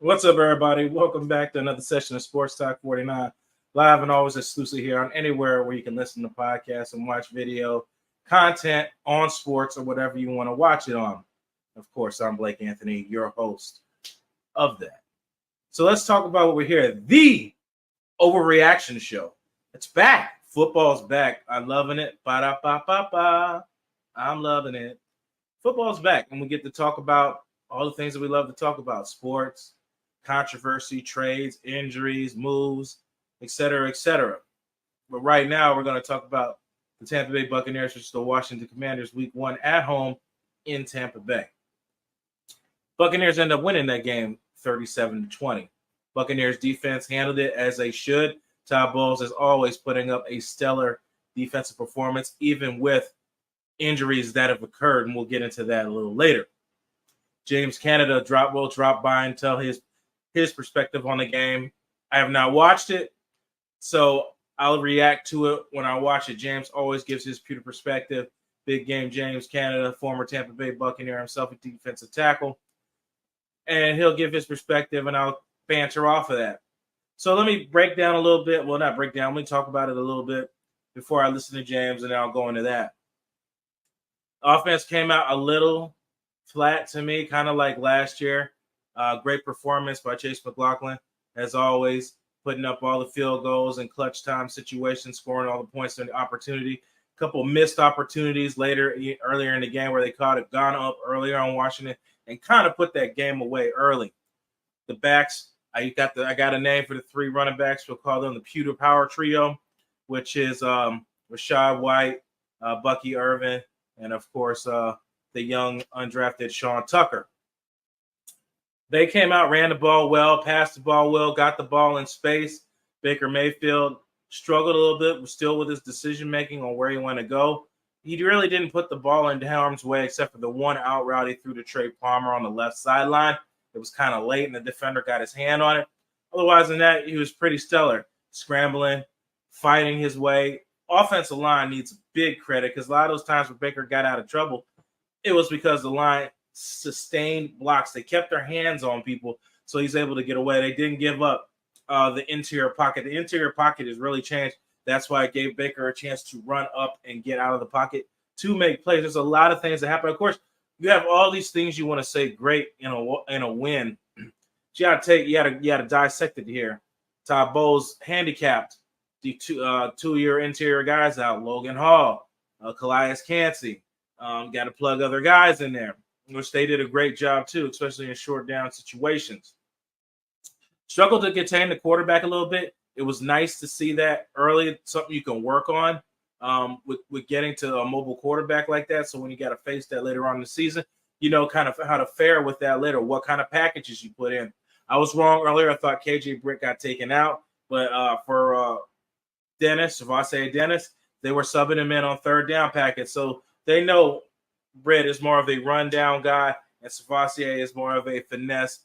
What's up, everybody? Welcome back to another session of Sports Talk 49, live and always exclusive here on anywhere where you can listen to podcasts and watch video content on sports or whatever you want to watch it on. Of course, I'm Blake Anthony, your host of that. So let's talk about what we're here. The Overreaction Show. It's back. Football's back. I'm loving it. Ba-da-ba-ba-ba. I'm loving it. Football's back, and we get to talk about all the things that we love to talk about: sports, controversy, trades, injuries, moves, etc., etc. But right now, we're going to talk about the Tampa Bay Buccaneers versus the Washinton Commanders Week 1 at home in Tampa Bay. Buccaneers end up winning that game 37-20. Buccaneers defense handled it as they should. Todd Bowles is always putting up a stellar defensive performance, even with injuries that have occurred, and we'll get into that a little later. James Canida will drop by and tell his perspective on the game. I have not watched it, so I'll react to it when I watch it. James always gives his Pewter Perspective. Big game James Canida, former Tampa Bay Buccaneer himself, a defensive tackle. And he'll give his perspective, and I'll banter off of that. So let me break down a little bit. Well, not break down. Let me talk about it a little bit before I listen to James, and then I'll go into that. Offense came out a little flat to me, kind of like last year. Great performance by Chase McLaughlin, as always, putting up all the field goals in clutch time situations, scoring all the points in the opportunity. A couple missed opportunities earlier in the game where they caught it, gone up earlier on Washington, and kind of put that game away early. The backs, I got a name for the three running backs. We'll call them the Pewter Power Trio, which is Rashad White, Bucky Irvin, and of course the young undrafted Sean Tucker. They came out, ran the ball well, passed the ball well, got the ball in space. Baker Mayfield struggled a little bit, was still with his decision-making on where he wanted to go. He really didn't put the ball in harm's way except for the one out route he threw to Trey Palmer on the left sideline. It was kind of late, and the defender got his hand on it. Otherwise than that, he was pretty stellar, scrambling, fighting his way. Offensive line needs big credit because a lot of those times when Baker got out of trouble, it was because the line sustained blocks. They kept their hands on people, so he's able to get away. They didn't give up the interior pocket. The interior pocket has really changed. That's why it gave Baker a chance to run up and get out of the pocket to make plays. There's a lot of things that happen. Of course, you have all these things you want to say great in a win. You got to dissect it here. Todd Bowles handicapped the two-year interior guys out. Logan Hall, Calais Cansey. Got to plug other guys in there, which they did a great job too, especially in short down situations. Struggled to contain the quarterback a little bit. It was nice to see that early, something you can work on with getting to a mobile quarterback like that. So when you got to face that later on in the season, you know kind of how to fare with that later, what kind of packages you put in. I was wrong earlier. I thought KJ Britt got taken out, but for Savassi Dennis, they were subbing him in on third down packets. So they know Britt is more of a rundown guy, and Savassi is more of a finesse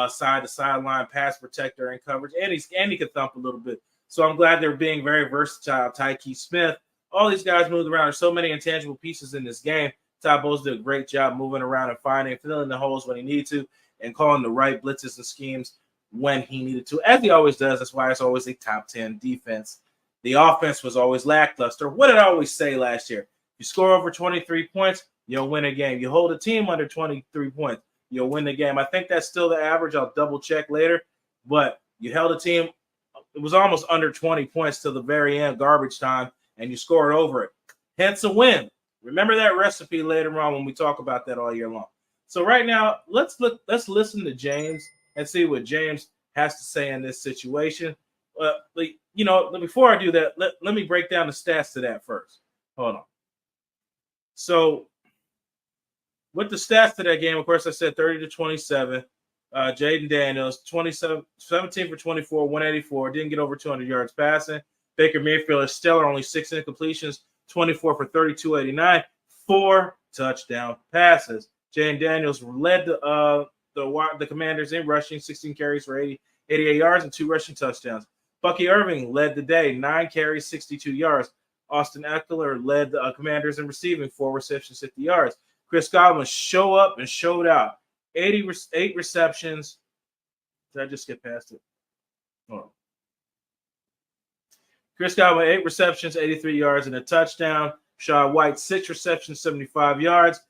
side-to-sideline pass protector and coverage, and he can thump a little bit. So I'm glad they're being very versatile. Tyke Smith, all these guys moved around. There's so many intangible pieces in this game. Todd Bowles did a great job moving around and finding, filling the holes when he needed to, and calling the right blitzes and schemes when he needed to, as he always does. That's why it's always a top 10 defense. The offense was always lackluster. What did I always say last year? You score over 23 points, you'll win a game. You hold a team under 23 points, you'll win the game. I think that's still the average. I'll double check later. But you held a team, it was almost under 20 points till the very end, garbage time, and you scored over it. Hence a win. Remember that recipe later on when we talk about that all year long. So right now, let's listen to James and see what James has to say in this situation. Before I do that, let me break down the stats to that first. Hold on. So with the stats to that game, of course, I said 30-27. Jaden Daniels, 17 for 24, 184. Didn't get over 200 yards passing. Baker Mayfield is stellar, only 6 incompletions, 24 for 32, 89, 4 touchdown passes. Jaden Daniels led the Commanders in rushing, 16 carries for 88 yards and 2 rushing touchdowns. Bucky Irving led the day, 9 carries, 62 yards. Austin Eckler led the Commanders in receiving, 4 receptions, 50 yards. Chris Godwin showed up and showed out. 8 receptions, Did I just skip past it? Oh. Chris Godwin, 8 receptions, 83 yards, and a touchdown. Rashad White, 6 receptions, 75 yards.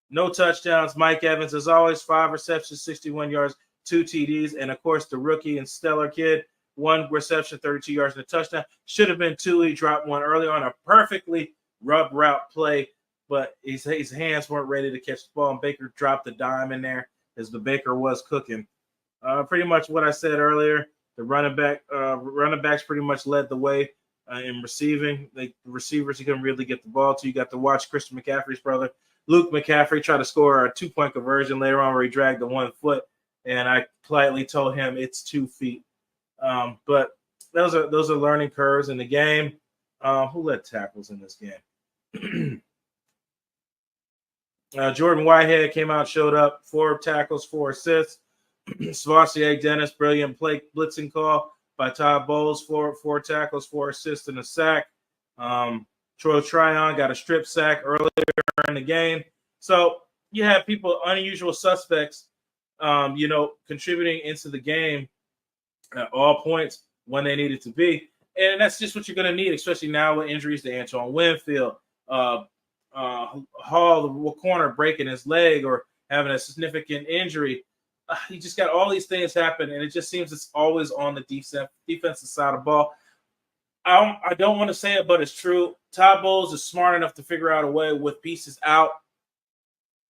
No touchdowns. Mike Evans, as always, 5 receptions, 61 yards, 2 TDs. And, of course, the rookie and stellar kid, 1 reception, 32 yards, and a touchdown. Should have been 2. He dropped 1 early on a perfectly rub route play, but his hands weren't ready to catch the ball, and Baker dropped the dime in there as the Baker was cooking. Pretty much what I said earlier. The running backs pretty much led the way in receiving. The receivers you couldn't really get the ball to. You got to watch Christian McCaffrey's brother, Luke McCaffrey, try to score a 2-point conversion later on where he dragged the 1 foot, and I politely told him it's 2 feet. But those are learning curves in the game. Who led tackles in this game? Jordan Whitehead came out, showed up, 4 tackles, 4 assists. Savassier Dennis, brilliant play blitzing call by Todd Bowles, 4 tackles, 4 assists, and a sack. Troy Tryon got a strip sack earlier in the game. So you have people, unusual suspects, contributing into the game at all points when they needed to be. And that's just what you're going to need, especially now with injuries to Antoine Winfield, Hall, the corner breaking his leg or having a significant injury. You just got all these things happen, and it just seems it's always on the defensive side of the ball. I don't want to say it, but it's true. Todd Bowles is smart enough to figure out a way with pieces out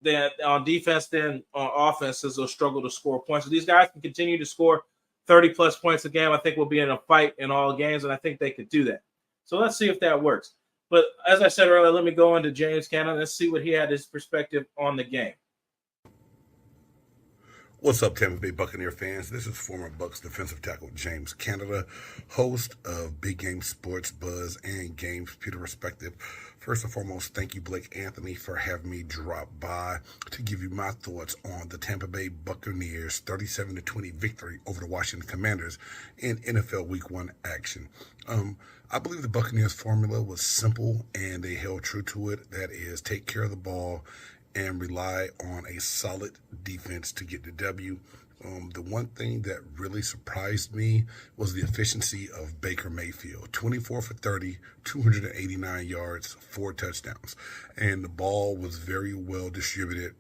that on defense, then on offenses, they'll struggle to score points. So these guys can continue to score 30-plus points a game. I think we'll be in a fight in all games, and I think they could do that. So let's see if that works. But as I said earlier, let me go into James Canida. Let's see what he had his perspective on the game. What's up, Tampa Bay Buccaneer fans? This is former Bucs defensive tackle James Canida, host of Big Game Sports Buzz and Games Pewter Perspective. First and foremost, thank you, Blake Anthony, for having me drop by to give you my thoughts on the Tampa Bay Buccaneers 37-20 victory over the Washinton Commanders in NFL Week 1 action. I believe the Buccaneers formula was simple, and they held true to it. That is, take care of the ball and rely on a solid defense to get the W. The one thing that really surprised me was the efficiency of Baker Mayfield. 24 for 30, 289 yards, 4 touchdowns. And the ball was very well distributed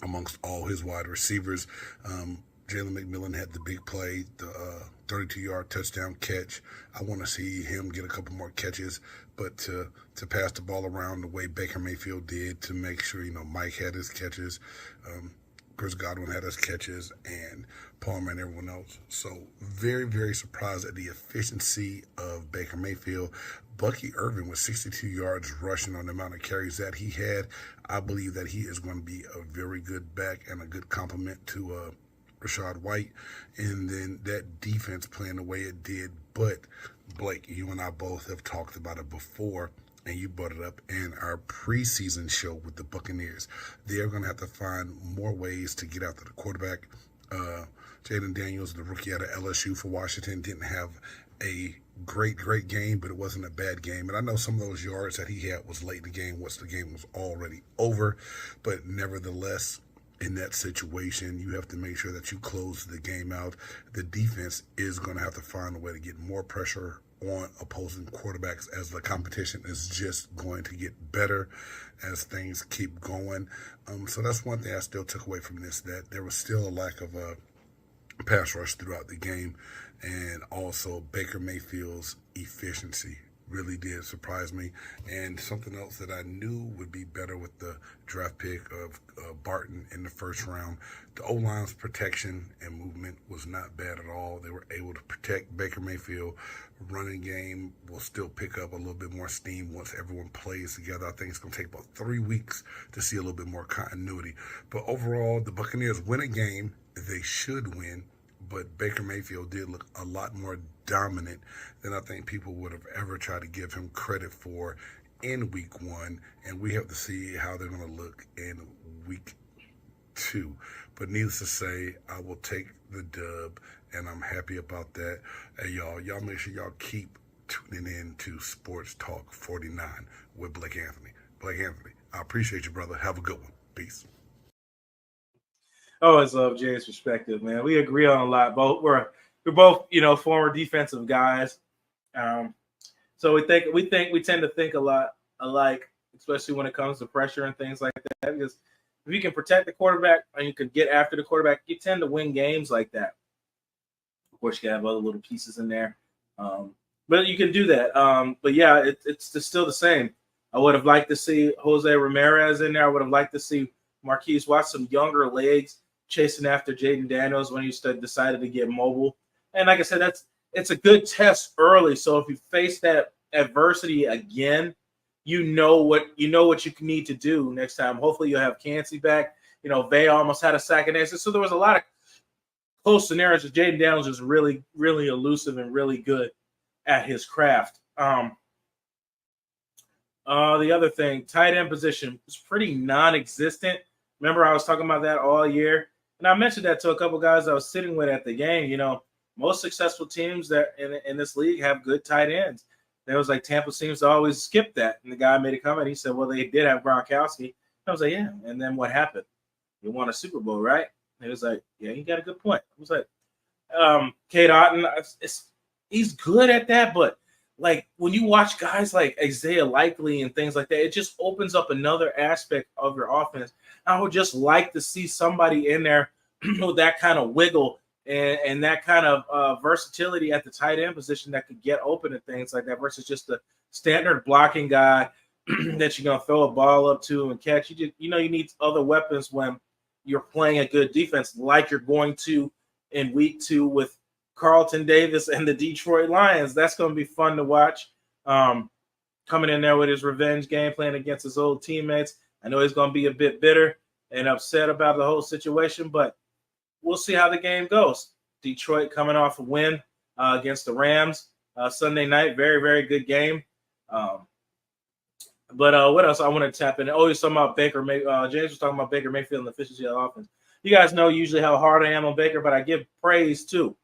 amongst all his wide receivers. Jalen McMillan had the big play, the 32-yard touchdown catch. I want to see him get a couple more catches, but to pass the ball around the way Baker Mayfield did, to make sure, Mike had his catches, Chris Godwin had his catches, and Palmer and everyone else. So very, very surprised at the efficiency of Baker Mayfield. Bucky Irvin with 62 yards rushing on the amount of carries that he had. I believe that he is going to be a very good back and a good complement to Rashad White, and then that defense playing the way it did. But Blake, you and I both have talked about it before, and you brought it up in our preseason show with the Buccaneers. They are going to have to find more ways to get after the quarterback. Jaden Daniels, the rookie out of LSU for Washington, didn't have a great game, but it wasn't a bad game. And I know some of those yards that he had was late in the game once the game was already over, but nevertheless, in that situation, you have to make sure that you close the game out. The defense is going to have to find a way to get more pressure on opposing quarterbacks as the competition is just going to get better as things keep going. So that's one thing I still took away from this, that there was still a lack of pass rush throughout the game, and also Baker Mayfield's efficiency really did surprise me. And something else that I knew would be better with the draft pick of Barton in the first round, the O-line's protection and movement was not bad at all. They were able to protect Baker Mayfield. Running game will still pick up a little bit more steam once everyone plays together. I think it's going to take about 3 weeks to see a little bit more continuity. But overall, the Buccaneers win a game they should win, but Baker Mayfield did look a lot more dominant than I think people would have ever tried to give him credit for in Week 1, and we have to see how they're going to look in Week 2. But needless to say, I will take the dub, and I'm happy about that. Hey, y'all make sure y'all keep tuning in to Sports Talk 49 with Blake Anthony. Blake Anthony, I appreciate you, brother. Have a good one. Peace. Always love Jay's perspective, man. We agree on a lot. We're both, former defensive guys. So we tend to think a lot alike, especially when it comes to pressure and things like that. Because if you can protect the quarterback and you can get after the quarterback, you tend to win games like that. Of course, you can have other little pieces in there, but you can do that. But yeah, it's still the same. I would have liked to see Jose Ramirez in there. I would have liked to see Marquise watch some younger legs chasing after Jaden Daniels when he decided to get mobile. And like I said, it's a good test early. So if you face that adversity again, you know what you need to do next time. Hopefully you'll have Cansey back. Vay almost had a sack and answer. So there was a lot of close scenarios. Jaden Daniels is really, really elusive and really good at his craft. The other thing, tight end position is pretty non-existent. Remember, I was talking about that all year, and I mentioned that to a couple guys I was sitting with at the game. Most successful teams that in this league have good tight ends. There was like Tampa seems to always skip that, and the guy made a comment. He said, "Well, they did have Gronkowski." I was like, "Yeah," and then what happened? You won a Super Bowl, right? And he was like, "Yeah, you got a good point." I was like, Cade Otton, he's good at that, but like when you watch guys like Isaiah Likely and things like that, it just opens up another aspect of your offense. I would just like to see somebody in there with that kind of wiggle and that kind of versatility at the tight end position that could get open and things like that versus just the standard blocking guy that you're going to throw a ball up to and catch. You need other weapons when you're playing a good defense like you're going to in week 2 with Carlton Davis and the Detroit Lions. That's going to be fun to watch. Coming in there with his revenge game plan against his old teammates. I know he's going to be a bit bitter and upset about the whole situation, but we'll see how the game goes. Detroit coming off a win against the Rams Sunday night. Very, very good game. But what else I want to tap in? Oh, he's talking about Baker. James was talking about Baker Mayfield and the efficiency of the offense. You guys know usually how hard I am on Baker, but I give praise too.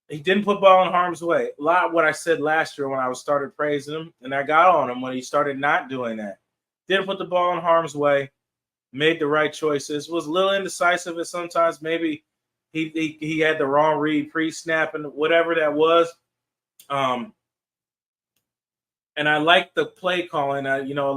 He didn't put ball in harm's way. A lot of what I said last year when I started praising him, and I got on him when he started not doing that. Didn't put the ball in harm's way. Made the right choices. Was a little indecisive at sometimes. Maybe he had the wrong read pre-snap and whatever that was. And I like the play calling.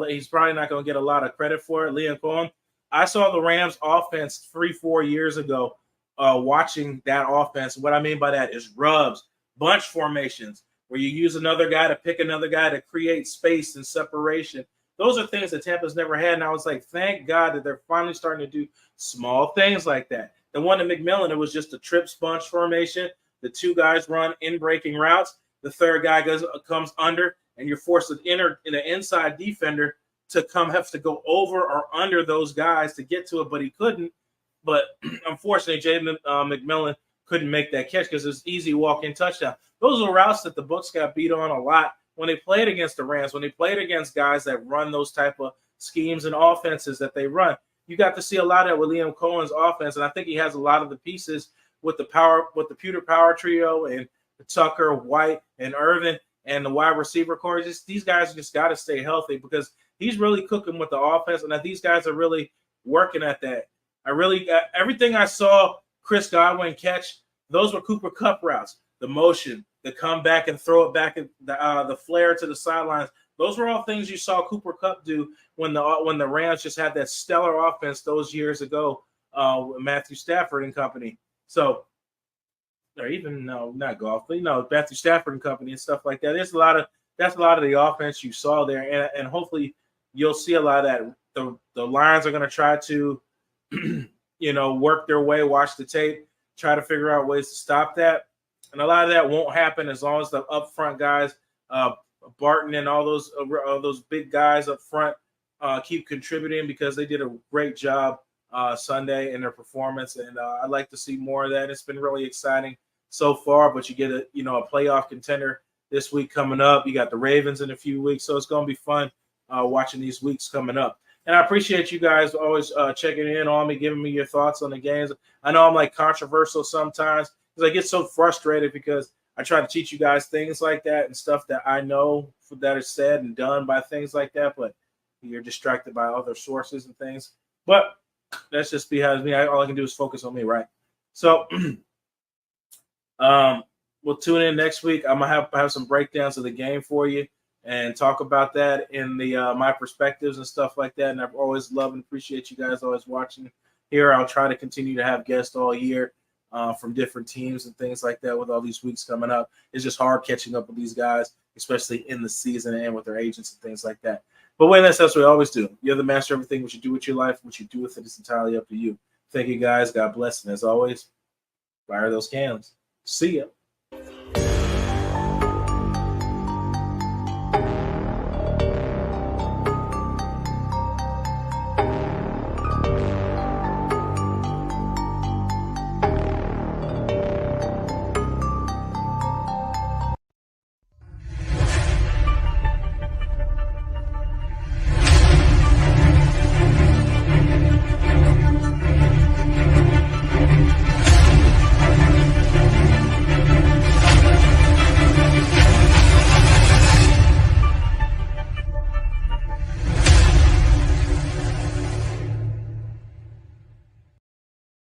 He's probably not going to get a lot of credit for it. Liam Cohen. I saw the Rams offense 3-4 years ago watching that offense. What I mean by that is rubs, bunch formations, where you use another guy to pick another guy to create space and separation. Those are things that Tampa's never had. And I was like, thank God that they're finally starting to do small things like that. The one to McMillan, it was just a trips bunch formation. The 2 guys run in breaking routes. The 3rd guy comes under, and you're forced to enter in an inside defender to have to go over or under those guys to get to it, but he couldn't. But unfortunately, Jaden McMillan couldn't make that catch because it was easy walk-in touchdown. Those are routes that the Bucs got beat on a lot when they played against the Rams, when they played against guys that run those type of schemes and offenses that they run. You got to see a lot of that with Liam Cohen's offense, and I think he has a lot of the pieces with the Pewter Power Trio and Tucker, White, and Irvin, and the wide receiver core. These guys just got to stay healthy because he's really cooking with the offense, and these guys are really working at that. Everything I saw Chris Godwin catch, those were Cooper Kupp routes. The motion, the come back and throw it back, the flare to the sidelines. Those were all things you saw Cooper Kupp do when the Rams just had that stellar offense those years ago with Matthew Stafford and company. So, or even not golf, but Matthew Stafford and company and stuff like that. That's a lot of the offense you saw there, and hopefully you'll see a lot of that. The Lions are going to try to work their way, watch the tape, try to figure out ways to stop that. And a lot of that won't happen as long as the up front guys, Barton and all those big guys up front keep contributing because they did a great job Sunday in their performance. And I'd like to see more of that. It's been really exciting so far, but you get a playoff contender this week coming up. You got the Ravens in a few weeks. So it's going to be fun watching these weeks coming up. And I appreciate you guys always checking in on me, giving me your thoughts on the games. I know I'm like controversial sometimes because I get so frustrated because I try to teach you guys things like that and stuff that I know that is said and done by things like that, but you're distracted by other sources and things. But that's just behind me. All I can do is focus on me, right? So, we'll tune in next week. I'm gonna have some breakdowns of the game for you and talk about that in the my perspectives and stuff like that. And I've always loved and appreciate you guys always watching here. I'll try to continue to have guests all year from different teams and things like that with all these weeks coming up. It's just hard catching up with these guys, especially in the season and with their agents and things like that. But that's what we always do. You're the master of everything. What you do with your life, what you do with it is entirely up to you. Thank you, guys. God bless. And as always, fire those cans. See ya.